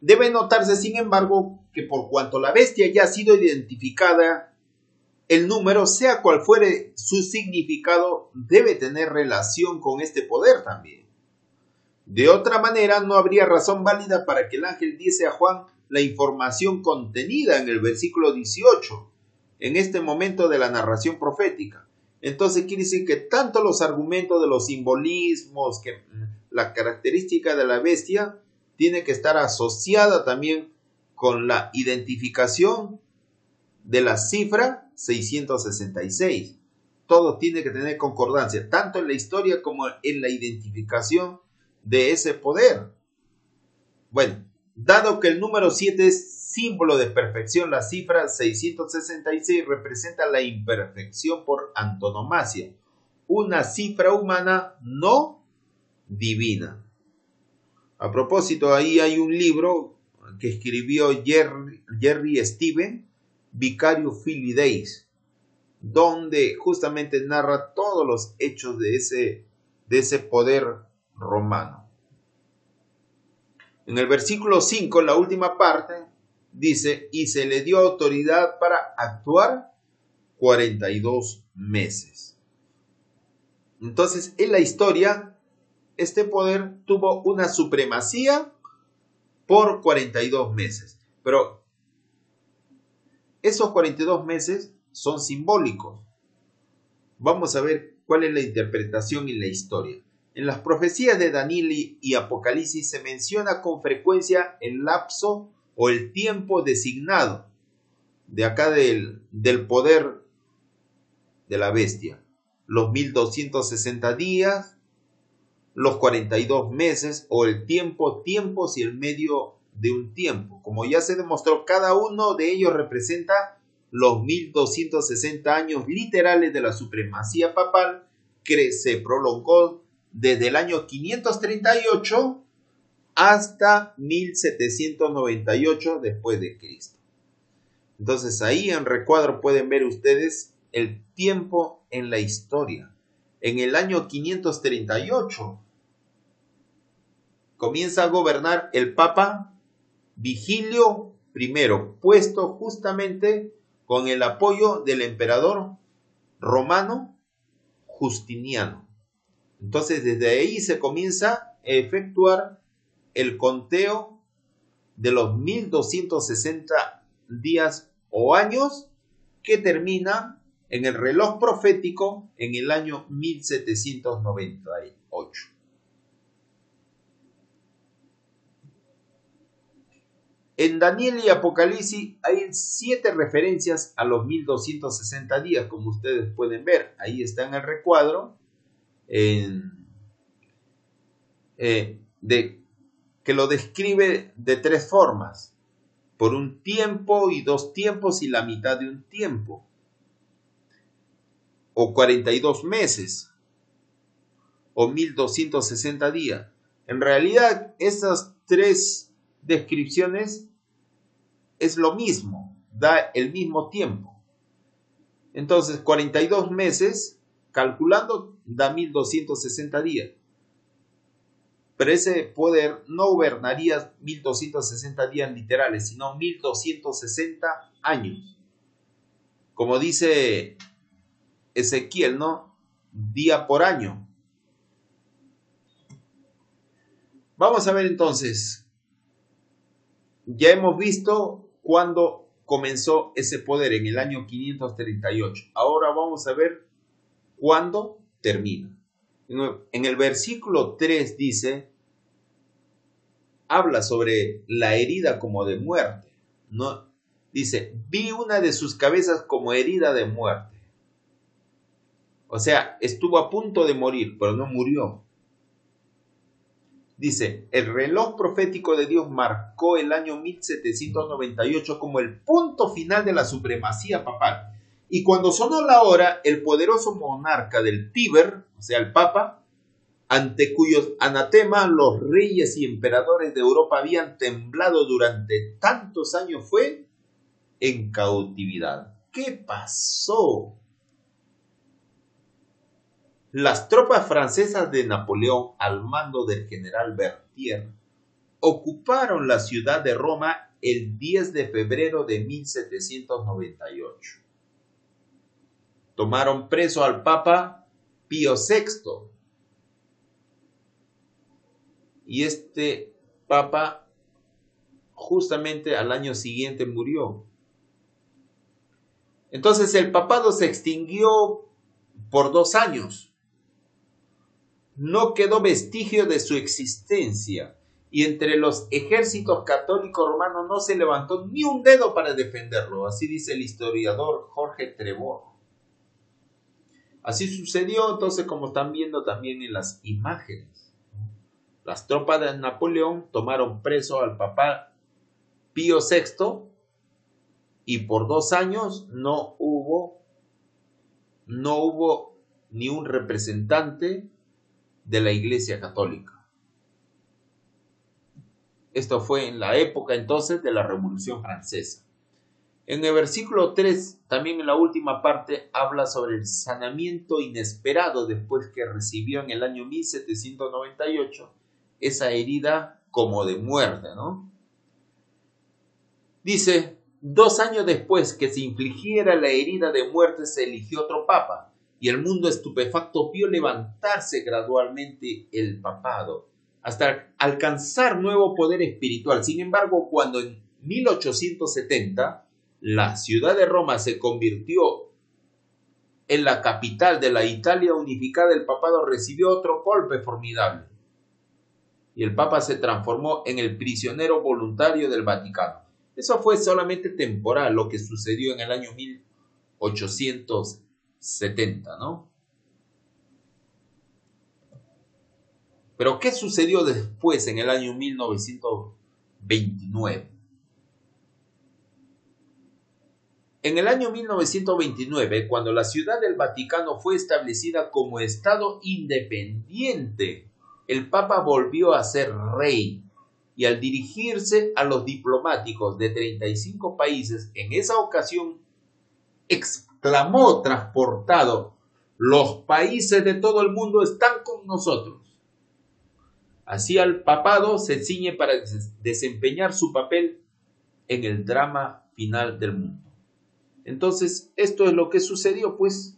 Debe notarse, sin embargo, que por cuanto la bestia ya ha sido identificada, el número, sea cual fuere su significado, debe tener relación con este poder también. De otra manera, no habría razón válida para que el ángel diese a Juan la información contenida en el versículo 18, en este momento de la narración profética. Entonces quiere decir que tanto los argumentos de los simbolismos, que la característica de la bestia tiene que estar asociada también con la identificación de la cifra 666. Todo tiene que tener concordancia, tanto en la historia como en la identificación de ese poder. Bueno, dado que el número 7 es símbolo de perfección, la cifra 666 representa la imperfección por antonomasia, una cifra humana no divina. A propósito, ahí hay un libro que escribió Jerry Stevens, Vicarius Filii Dei, donde justamente narra todos los hechos de ese poder romano. En el versículo 5, la última parte, dice: y se le dio autoridad para actuar 42 meses. Entonces, en la historia, este poder tuvo una supremacía por 42 meses. Pero esos 42 meses son simbólicos. Vamos a ver cuál es la interpretación en la historia. En las profecías de Daniel y Apocalipsis se menciona con frecuencia el lapso o el tiempo designado de acá del poder de la bestia. Los 1260 días, los 42 meses o el tiempos y el medio de un tiempo. Como ya se demostró, cada uno de ellos representa los 1260 años literales de la supremacía papal que se prolongó desde el año 538 hasta 1798 después de Cristo. Entonces ahí en recuadro pueden ver ustedes el tiempo en la historia. En el año 538 comienza a gobernar el Papa Vigilio I, puesto justamente con el apoyo del emperador romano Justiniano. Entonces desde ahí se comienza a efectuar el conteo de los 1260 días o años que termina en el reloj profético en el año 1798. En Daniel y Apocalipsis hay 7 referencias a los 1260 días, como ustedes pueden ver. Ahí está en el recuadro, que lo describe de 3 formas. Por un tiempo y 2 tiempos y la mitad de un tiempo. O 42 meses. O 1260 días. En realidad, esas 3 descripciones es lo mismo, da el mismo tiempo. Entonces 42 meses calculando da 1260 días, pero ese poder no gobernaría 1260 días literales, sino 1260 años, como dice Ezequiel, ¿no? Día por año. Vamos a ver entonces. Ya hemos visto cuándo comenzó ese poder, en el año 538. Ahora vamos a ver cuándo termina. En el versículo 3 dice, habla sobre la herida como de muerte, ¿no? Dice, vi una de sus cabezas como herida de muerte. O sea, estuvo a punto de morir, pero no murió. Dice, el reloj profético de Dios marcó el año 1798 como el punto final de la supremacía papal. Y cuando sonó la hora, el poderoso monarca del Tíber, o sea, el Papa, ante cuyos anatemas los reyes y emperadores de Europa habían temblado durante tantos años, fue en cautividad. ¿Qué pasó? Las tropas francesas de Napoleón, al mando del general Berthier, ocuparon la ciudad de Roma el 10 de febrero de 1798. Tomaron preso al Papa Pío VI. Y este Papa justamente al año siguiente murió. Entonces el papado se extinguió por 2 años. No quedó vestigio de su existencia, y entre los ejércitos católicos romanos no se levantó ni un dedo para defenderlo, así dice el historiador Jorge Trevor. Así sucedió, entonces, como están viendo también en las imágenes. Las tropas de Napoleón tomaron preso al Papa Pío VI, y por 2 años no hubo ni un representante de la Iglesia Católica. Esto fue en la época entonces de la Revolución Francesa. En el versículo 3, también en la última parte, habla sobre el sanamiento inesperado después que recibió en el año 1798 esa herida como de muerte, ¿no? Dice, 2 años después que se infligiera la herida de muerte se eligió otro papa, y el mundo estupefacto vio levantarse gradualmente el papado hasta alcanzar nuevo poder espiritual. Sin embargo, cuando en 1870 la ciudad de Roma se convirtió en la capital de la Italia unificada, el papado recibió otro golpe formidable y el papa se transformó en el prisionero voluntario del Vaticano. Eso fue solamente temporal, lo que sucedió en el año 1870, ¿no? Pero ¿qué sucedió después en el año 1929? En el año 1929, cuando la Ciudad del Vaticano fue establecida como Estado independiente, el Papa volvió a ser rey y al dirigirse a los diplomáticos de 35 países, en esa ocasión exclamó transportado: los países de todo el mundo están con nosotros. Así el papado se ciñe para desempeñar su papel en el drama final del mundo. Entonces, esto es lo que sucedió, pues,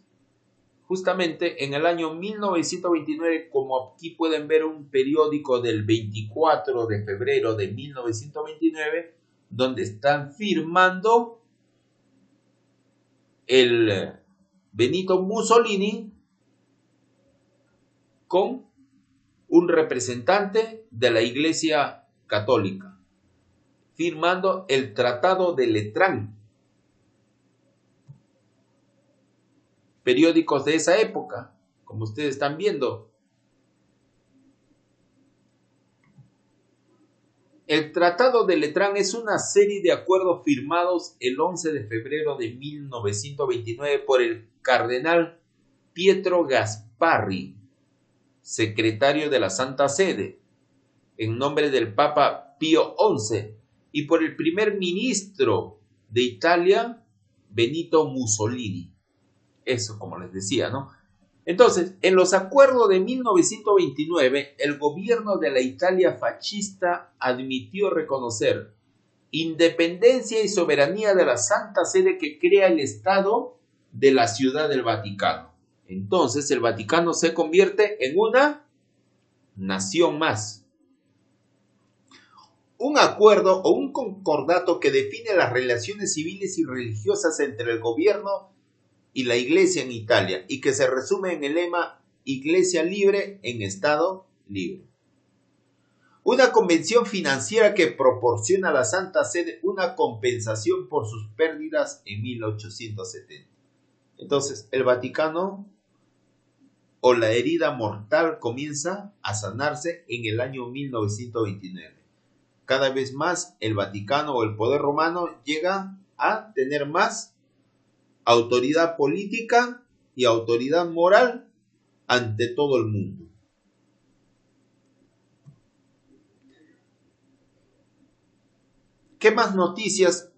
justamente en el año 1929, como aquí pueden ver un periódico del 24 de febrero de 1929, donde están firmando el Benito Mussolini con un representante de la Iglesia Católica, firmando el Tratado de Letrán. Periódicos de esa época, como ustedes están viendo. El Tratado de Letrán es una serie de acuerdos firmados el 11 de febrero de 1929 por el cardenal Pietro Gasparri, secretario de la Santa Sede, en nombre del Papa Pío XI, y por el primer ministro de Italia, Benito Mussolini. Eso, como les decía, ¿no? Entonces, en los acuerdos de 1929, el gobierno de la Italia fascista admitió reconocer independencia y soberanía de la Santa Sede que crea el Estado de la Ciudad del Vaticano. Entonces, el Vaticano se convierte en una nación más. Un acuerdo o un concordato que define las relaciones civiles y religiosas entre el gobierno y la Iglesia en Italia, y que se resume en el lema Iglesia libre en Estado libre. Una convención financiera que proporciona a la Santa Sede una compensación por sus pérdidas en 1870. Entonces, el Vaticano o la herida mortal comienza a sanarse en el año 1929. Cada vez más el Vaticano o el poder romano llega a tener más autoridad política y autoridad moral ante todo el mundo. ¿Qué más noticias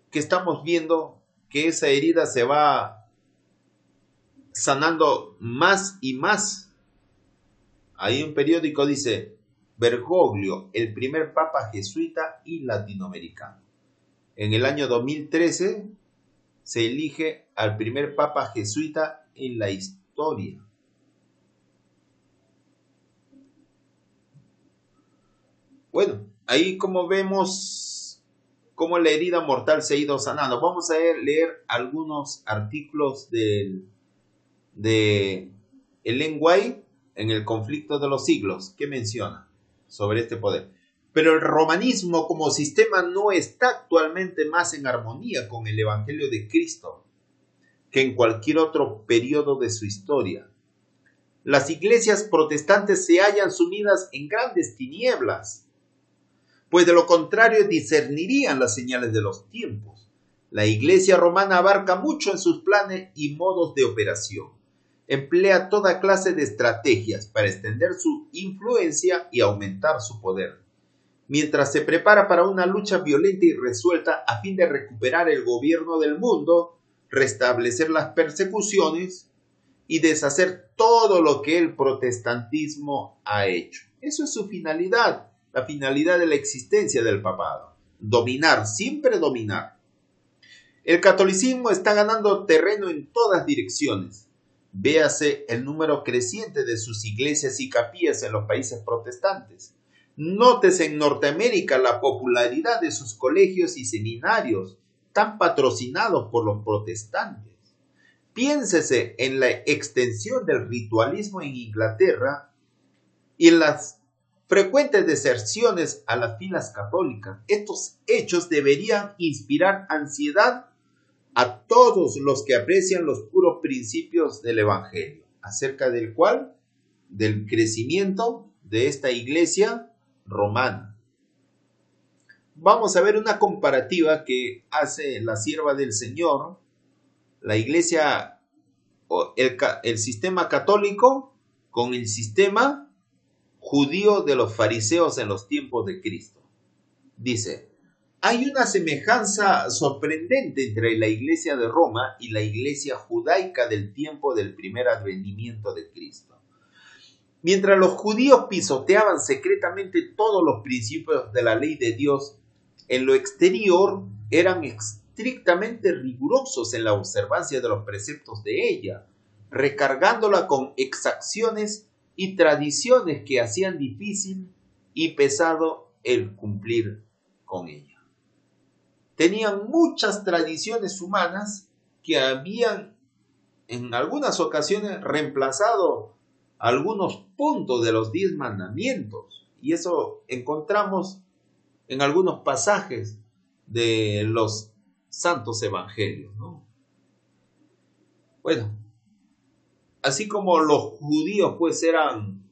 que estamos viendo que esa herida se va sanando más y más? Ahí un periódico dice: Bergoglio, el primer papa jesuita y latinoamericano. En el año 2013 se elige al primer papa jesuita en la historia. Bueno, ahí como vemos cómo la herida mortal se ha ido sanando. Vamos a leer algunos artículos de Ellen White en El conflicto de los siglos, que menciona sobre este poder. Pero el romanismo como sistema no está actualmente más en armonía con el Evangelio de Cristo que en cualquier otro periodo de su historia. Las iglesias protestantes se hallan sumidas en grandes tinieblas, pues de lo contrario discernirían las señales de los tiempos. La iglesia romana abarca mucho en sus planes y modos de operación. Emplea toda clase de estrategias para extender su influencia y aumentar su poder, mientras se prepara para una lucha violenta y resuelta a fin de recuperar el gobierno del mundo, restablecer las persecuciones y deshacer todo lo que el protestantismo ha hecho. Eso es su finalidad, la finalidad de la existencia del papado: dominar, siempre dominar. El catolicismo está ganando terreno en todas direcciones. Véase el número creciente de sus iglesias y capillas en los países protestantes. Nótese en Norteamérica la popularidad de sus colegios y seminarios, tan patrocinados por los protestantes. Piénsese en la extensión del ritualismo en Inglaterra y en las frecuentes deserciones a las filas católicas. Estos hechos deberían inspirar ansiedad a todos los que aprecian los puros principios del Evangelio, acerca del crecimiento de esta iglesia romana. Vamos a ver una comparativa que hace la sierva del Señor, la iglesia, el sistema católico con el sistema judío de los fariseos en los tiempos de Cristo. Dice: hay una semejanza sorprendente entre la iglesia de Roma y la iglesia judaica del tiempo del primer advenimiento de Cristo. Mientras los judíos pisoteaban secretamente todos los principios de la ley de Dios, en lo exterior eran estrictamente rigurosos en la observancia de los preceptos de ella, recargándola con exacciones y tradiciones que hacían difícil y pesado el cumplir con ella. Tenían muchas tradiciones humanas que habían en algunas ocasiones reemplazado algunos puntos de los 10 mandamientos, y eso encontramos en algunos pasajes de los santos evangelios, ¿no? Bueno, así como los judíos pues eran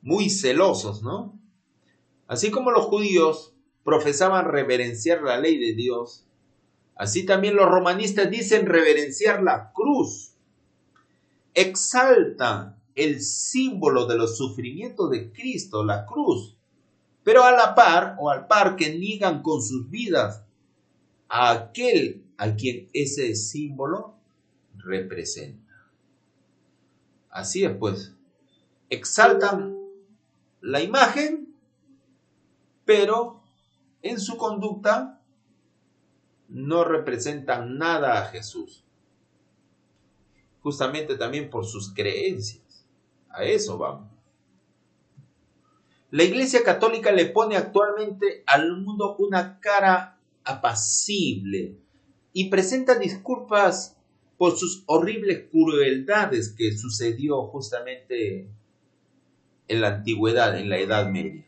muy celosos, ¿no? Así como los judíos profesaban reverenciar la ley de Dios, así también los romanistas dicen reverenciar la cruz. Exaltan el símbolo de los sufrimientos de Cristo, la cruz, pero a la par o al par que niegan con sus vidas a aquel a quien ese símbolo representa. Así es, pues, exaltan la imagen, pero en su conducta no representan nada a Jesús. Justamente también por sus creencias. A eso vamos. La Iglesia Católica le pone actualmente al mundo una cara apacible y presenta disculpas por sus horribles crueldades que sucedió justamente en la antigüedad, en la Edad Media.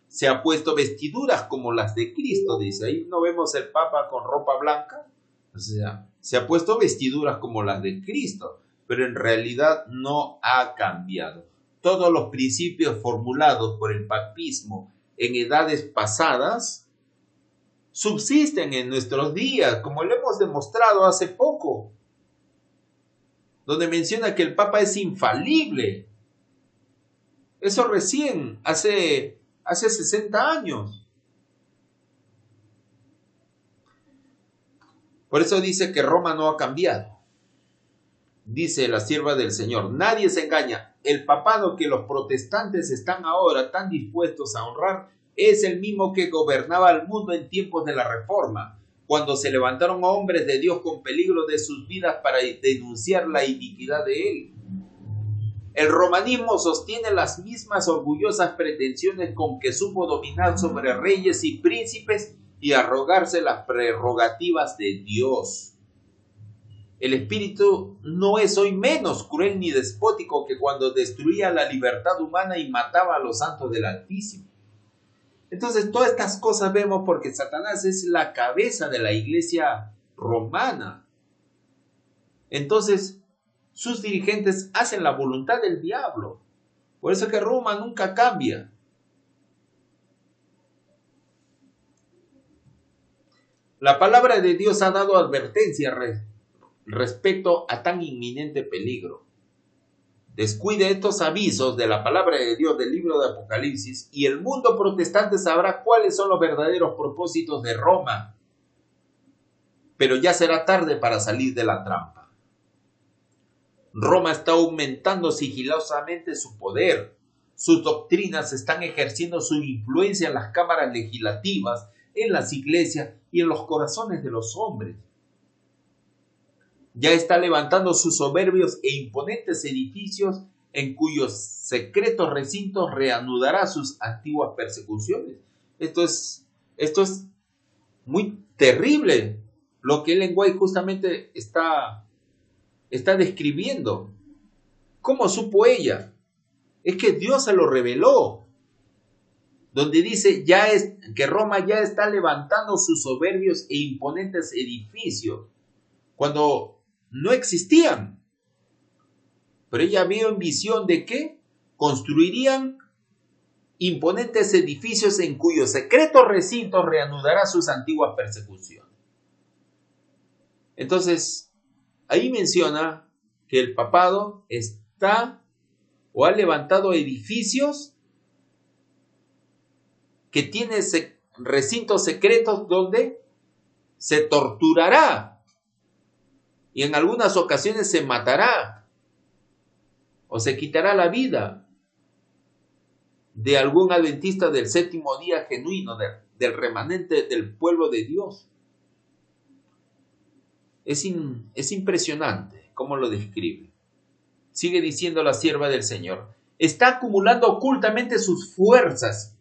Se ha puesto vestiduras como las de Cristo, dice. Ahí no vemos el Papa con ropa blanca. O sea, se ha puesto vestiduras como las de Cristo, pero en realidad no ha cambiado. Todos los principios formulados por el papismo en edades pasadas subsisten en nuestros días, como lo hemos demostrado hace poco, donde menciona que el Papa es infalible. Eso recién, hace 60 años. Por eso dice que Roma no ha cambiado. Dice la sierva del Señor: nadie se engaña. El papado que los protestantes están ahora tan dispuestos a honrar es el mismo que gobernaba el mundo en tiempos de la Reforma, cuando se levantaron hombres de Dios con peligro de sus vidas para denunciar la iniquidad de él. El romanismo sostiene las mismas orgullosas pretensiones con que supo dominar sobre reyes y príncipes y arrogarse las prerrogativas de Dios. El espíritu no es hoy menos cruel ni despótico que cuando destruía la libertad humana y mataba a los santos del Altísimo. Entonces, todas estas cosas vemos porque Satanás es la cabeza de la iglesia romana. Entonces, sus dirigentes hacen la voluntad del diablo. Por eso es que Roma nunca cambia. La palabra de Dios ha dado advertencia respecto a tan inminente peligro. Descuide estos avisos de la palabra de Dios del libro de Apocalipsis y el mundo protestante sabrá cuáles son los verdaderos propósitos de Roma. Pero ya será tarde para salir de la trampa. Roma está aumentando sigilosamente su poder. Sus doctrinas están ejerciendo su influencia en las cámaras legislativas, en las iglesias y en los corazones de los hombres. ya está levantando sus soberbios e imponentes edificios, en cuyos secretos recintos reanudará sus antiguas persecuciones. Esto es muy terrible lo que Ellen White justamente está describiendo. ¿Cómo supo ella? Es que Dios se lo reveló, donde dice que Roma ya está levantando sus soberbios e imponentes edificios, cuando no existían. Pero ella vio en visión de que construirían imponentes edificios en cuyos secretos recintos reanudará sus antiguas persecuciones. Entonces, ahí menciona que el papado está o ha levantado edificios que tienen recintos secretos donde se torturará y en algunas ocasiones se matará o se quitará la vida de algún adventista del séptimo día genuino, del remanente del pueblo de Dios. Es impresionante cómo lo describe. Sigue diciendo la sierva del Señor: está acumulando ocultamente sus fuerzas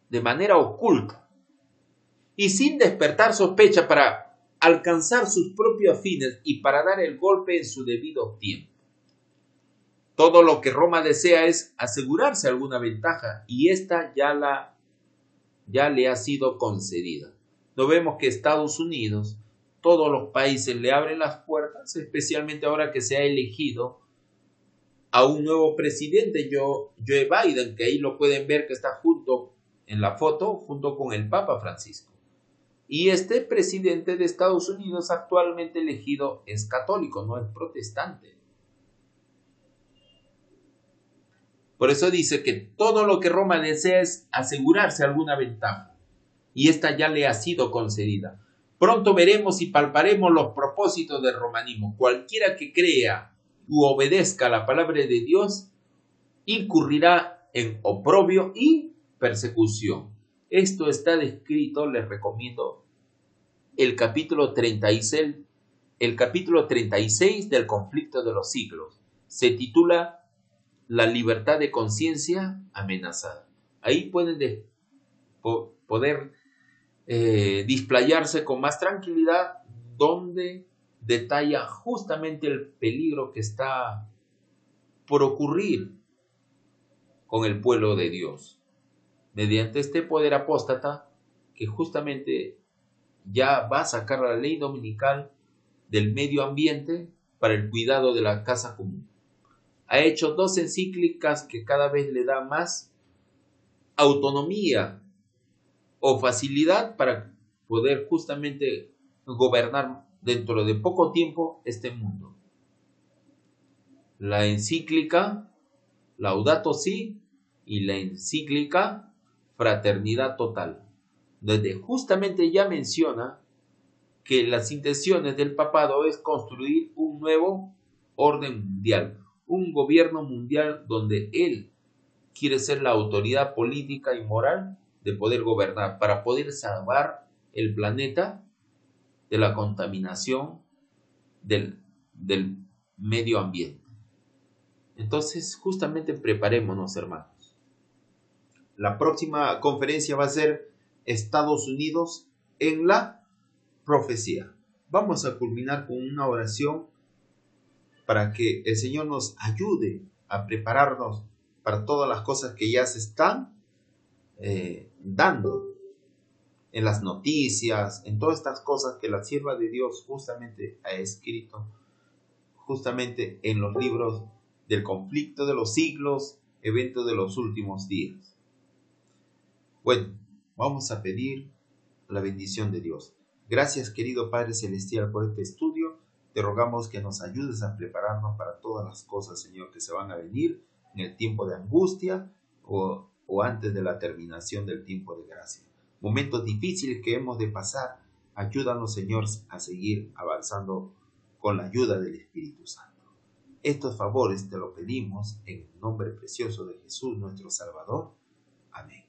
de manera oculta y sin despertar sospecha para alcanzar sus propios fines y para dar el golpe en su debido tiempo. Todo lo que Roma desea es asegurarse alguna ventaja y esta ya le ha sido concedida. No vemos que Estados Unidos, todos los países le abren las puertas, especialmente ahora que se ha elegido a un nuevo presidente, Joe Biden, que ahí lo pueden ver que está junto en la foto, junto con el Papa Francisco. Y este presidente de Estados Unidos actualmente elegido es católico, no es protestante. Por eso dice que todo lo que Roma desea es asegurarse alguna ventaja, y esta ya le ha sido concedida. Pronto veremos y palparemos los propósitos del romanismo. Cualquiera que crea u obedezca la palabra de Dios incurrirá en oprobio y persecución. Esto está descrito, les recomiendo el capítulo 36 del Conflicto de los Siglos. Se titula La libertad de conciencia amenazada. Ahí pueden poder displayarse con más tranquilidad, donde detalla justamente el peligro que está por ocurrir con el pueblo de Dios, mediante este poder apóstata que justamente ya va a sacar la ley dominical del medio ambiente para el cuidado de la casa común. Ha hecho 2 encíclicas que cada vez le da más autonomía o facilidad para poder justamente gobernar dentro de poco tiempo este mundo. La encíclica Laudato Si y la encíclica Fraternidad Total, donde justamente ya menciona que las intenciones del papado es construir un nuevo orden mundial, un gobierno mundial donde él quiere ser la autoridad política y moral de poder gobernar para poder salvar el planeta de la contaminación del medio ambiente. Entonces, justamente preparémonos, hermanos. La próxima conferencia va a ser Estados Unidos en la profecía. Vamos a culminar con una oración para que el Señor nos ayude a prepararnos para todas las cosas que ya se están dando en las noticias, en todas estas cosas que la sierva de Dios justamente ha escrito, justamente en los libros del conflicto de los siglos, eventos de los últimos días. Bueno, vamos a pedir la bendición de Dios. Gracias, querido Padre Celestial, por este estudio. Te rogamos que nos ayudes a prepararnos para todas las cosas, Señor, que se van a venir en el tiempo de angustia o antes de la terminación del tiempo de gracia. Momentos difíciles que hemos de pasar, ayúdanos, Señor, a seguir avanzando con la ayuda del Espíritu Santo. Estos favores te lo pedimos en el nombre precioso de Jesús, nuestro Salvador. Amén.